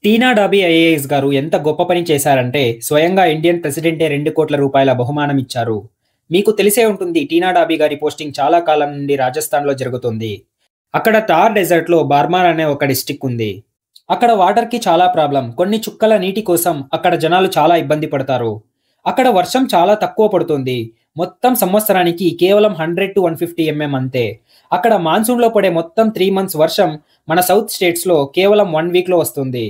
టీనా dobby IAS గారు ఎంత గొప్ప పని చేశారంటే స్వయంగా ఇండియన్ ప్రెసిడెంటే 2 కోట్ల రూపాయల బహుమానం ఇచ్చారు. మీకు తెలిసే ఉంటుంది టీనా డాబీ గారి పోస్టింగ్ చాలా కాలం నుండి రాజస్థాన్‌లో జరుగుతుంది. అక్కడ థార్ డెజర్ట్‌లో బార్మర్ అనే ఒక డిస్ట్రిక్ట్ ఉంది. అక్కడ వాటర్‌కి చాలా ప్రాబ్లమ్. కొన్ని చుక్కల నీటి కోసం అక్కడ జనాలు చాలా ఇబ్బంది పడతారు. అక్కడ వర్షం చాలా తక్కువ పడుతుంది. మొత్తం సంవత్సరానికి కేవలం 100-150 అంతే. అక్కడ మాన్సూన్‌లో పడే మొత్తం 3 మంత్స్ వర్షం మన సౌత్ స్టేట్స్‌లో కేవలం 1 వీక్‌లో వస్తుంది.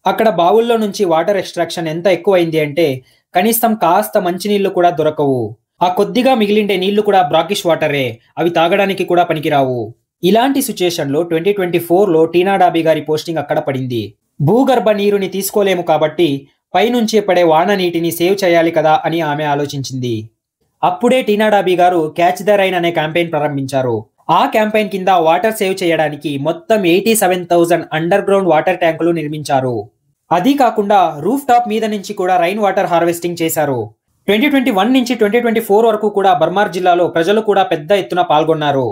అక్కడ బావుల్లో నుంచి వాటర్ ఎక్స్ట్రాక్షన్ ఎంత ఎక్కువైంది అంటే కనీసం కాస్త మంచినీళ్లు కూడా దొరకవు. ఆ కొద్దిగా మిగిలిండే నీళ్లు కూడా బ్రాకిష్ వాటరే. అవి తాగడానికి కూడా పనికిరావు. ఇలాంటి సిచ్యుయేషన్‌లో 2024లో టీనా డాబీ గారి పోస్టింగ్ అక్కడ పడింది. భూగర్భ నీరుని తీసుకోలేము కాబట్టి పైనుంచి పడే వాన నీటిని సేవ్ చేయాలి కదా అని ఆమె ఆలోచించింది. అప్పుడే టీనా డాబీ గారు క్యాచ్ ద రైన్ అనే క్యాంపెయిన్ ప్రారంభించారు. ఆ క్యాంపెయిన్ కింద వాటర్ సేవ్ చేయడానికి మొత్తం 87,000 అండర్ గ్రౌండ్ వాటర్ ట్యాంకులు నిర్మించారు. అది కాకుండా రూఫ్ టాప్ మీద నుంచి కూడా రైన్ వాటర్ హార్వెస్టింగ్ చేశారు. 2021 నుంచి 2024 వరకు కూడా బర్మార్ జిల్లాలో ప్రజలు కూడా పెద్ద ఎత్తున పాల్గొన్నారు.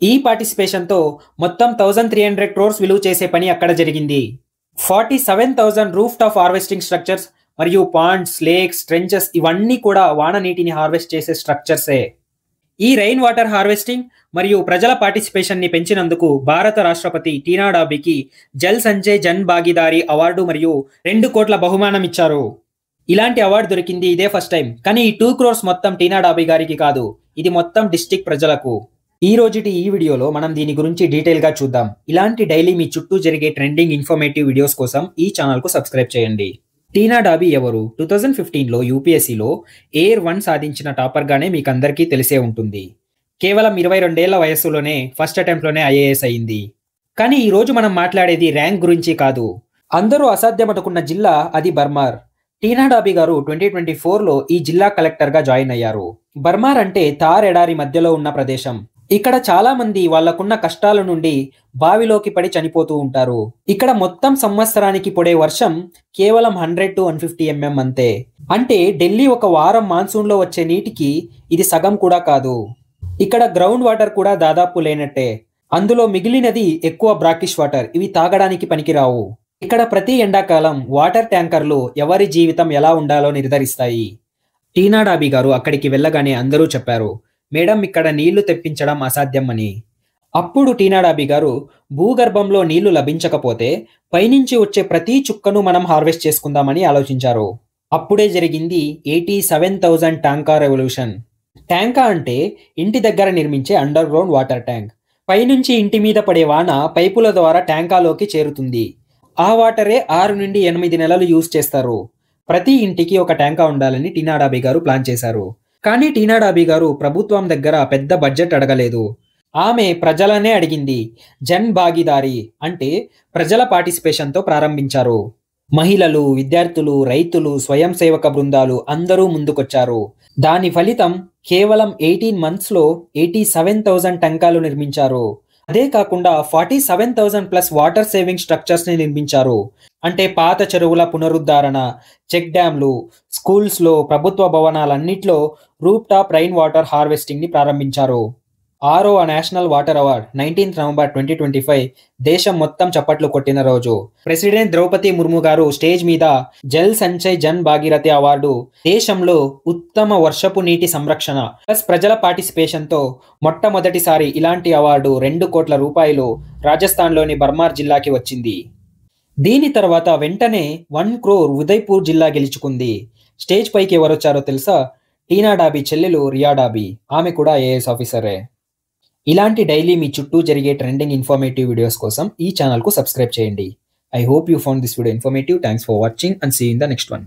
ఈ పార్టిసిపేషన్తో మొత్తం 1300 crores విలువ చేసే పని అక్కడ జరిగింది. 47,000 రూఫ్ టాప్ హార్వెస్టింగ్ స్ట్రక్చర్స్ మరియు పాండ్స్, లేక్స్, ట్రెంచెస్ ఇవన్నీ కూడా వాన నీటిని హార్వెస్ట్ చేసే స్ట్రక్చర్సే. ఈ రైన్ వాటర్ హార్వెస్టింగ్ మరియు ప్రజల పార్టిసిపేషన్ ని పెంచినందుకు భారత రాష్ట్రపతి టీనా డాబీకి జల్ సంచయ్ జన్ భాగీదారీ అవార్డు మరియు 2 కోట్ల బహుమానం ఇచ్చారు. ఇలాంటి అవార్డు దొరికింది ఇదే ఫస్ట్ టైం. కానీ ఈ 2 crores మొత్తం టీనా డాబీ గారికి కాదు, ఇది మొత్తం డిస్ట్రిక్ట్ ప్రజలకు. ఈ రోజుటి ఈ వీడియోలో మనం దీని గురించి డీటెయిల్ గా చూద్దాం. ఇలాంటి డైలీ మీ చుట్టూ జరిగే ట్రెండింగ్ ఇన్ఫర్మేటివ్ వీడియోస్ కోసం ఈ ఛానల్ కు సబ్స్క్రైబ్ చేయండి. టీనా డాబీ ఎవరు? 2015లో యూపీఎస్సీలో ఎయిర్ 1 సాధించిన టాపర్ గానే మీకు అందరికీ తెలిసే ఉంటుంది. కేవలం 22 ఏళ్ల వయస్సులోనే ఫస్ట్ అటెంప్ట్ లోనే ఐఏఎస్ అయింది. కానీ ఈ రోజు మనం మాట్లాడేది ర్యాంక్ గురించి కాదు. అందరూ అసాధ్యమనుకున్న జిల్లా అది బర్మార్. టీనా డాబీ గారు 2024లో ఈ జిల్లా కలెక్టర్ గా జాయిన్ అయ్యారు. బర్మార్ అంటే థార్ ఎడారి మధ్యలో ఉన్న ప్రదేశం. ఇక్కడ చాలా మంది వాళ్లకున్న కష్టాల నుండి బావిలోకి పడి చనిపోతూ ఉంటారు. ఇక్కడ మొత్తం సంవత్సరానికి పడే వర్షం కేవలం 100-150 అంతే. అంటే ఢిల్లీ ఒక వారం మాన్సూన్ లో వచ్చే నీటికి ఇది సగం కూడా కాదు. ఇక్కడ గ్రౌండ్ వాటర్ కూడా దాదాపు లేనట్టే. అందులో మిగిలినది ఎక్కువ బ్రాకిష్ వాటర్. ఇవి తాగడానికి పనికిరావు. ఇక్కడ ప్రతి ఎండాకాలం వాటర్ ట్యాంకర్లు ఎవరి జీవితం ఎలా ఉండాలో నిర్ధారిస్తాయి. టీనా డాబీ గారు అక్కడికి వెళ్ళగానే అందరూ చెప్పారు, మేడం ఇక్కడ నీళ్లు తెప్పించడం అసాధ్యం అని. అప్పుడు టీనా డాబీ గారు భూగర్భంలో నీళ్లు లభించకపోతే పైనుంచి వచ్చే ప్రతి చుక్కను మనం హార్వెస్ట్ చేసుకుందామని ఆలోచించారు. అప్పుడే జరిగింది 87,000 ట్యాంకా రెవల్యూషన్. ట్యాంకా అంటే ఇంటి దగ్గర నిర్మించే అండర్ గ్రౌండ్ వాటర్ ట్యాంక్. పైనుంచి ఇంటి మీద పడే వాన పైపుల ద్వారా ట్యాంకాలోకి చేరుతుంది. ఆ వాటరే 6 నుండి 8 నెలలు యూజ్ చేస్తారు. ప్రతి ఇంటికి ఒక ట్యాంకా ఉండాలని టీనా డాబీ గారు ప్లాన్ చేశారు. కానీ టీనా డాబీ గారు ప్రభుత్వం దగ్గర పెద్ద బడ్జెట్ అడగలేదు. ఆమె ప్రజలనే అడిగింది. జన్ భాగీదారీ అంటే ప్రజల పార్టిసిపేషన్తో ప్రారంభించారు. మహిళలు, విద్యార్థులు, రైతులు, స్వయం సేవక బృందాలు అందరూ ముందుకొచ్చారు. దాని ఫలితం కేవలం 18 monthsలో 87,000 టంకాలు నిర్మించారు. అదే కాకుండా 47,000+ వాటర్ సేవింగ్ స్ట్రక్చర్స్ ని నిర్మించారు. అంటే పాత చెరువుల పునరుద్ధరణ, చెక్ డ్యాంలు, స్కూల్స్లో, ప్రభుత్వ భవనాలన్నిట్లో roof top rain water harvesting ని ప్రారంభించారు. 6వ national water award 19th November 2025 దేశం మొత్తం చప్పట్లు కొట్టిన రోజు. ప్రెసిడెంట్ ద్రౌపది ముర్ము గారు స్టేజ్ మీద జల్ సంచయ్ జన్ భాగీరథి అవార్డు దేశంలో ఉత్తమ వర్షపు నీటి సంరక్షణ ప్లస్ ప్రజల పార్టిసిపేషన్ తో మొట్టమొదటిసారి ఇలాంటి అవార్డు 2 కోట్ల రూపాయలు రాజస్థాన్లోని బర్మార్ జిల్లాకి వచ్చింది. దీని తర్వాత వెంటనే 1 crore ఉదయ్పూర్ జిల్లా గెలుచుకుంది. స్టేజ్ పైకి ఎవరొచ్చారో తెలుసా? టీనా డాబీ చెల్లెలు రియా డాబీ. ఆమె కూడా ఐఏఎస్ ఆఫీసరే. ఇలాంటి డైలీ మీ చుట్టూ జరిగే ట్రెండింగ్ ఇన్ఫర్మేటివ్ వీడియోస్ కోసం ఈ ఛానల్ కు సబ్స్క్రైబ్ చేయండి. I hope you found this video informative. Thanks for watching and see you in the next one.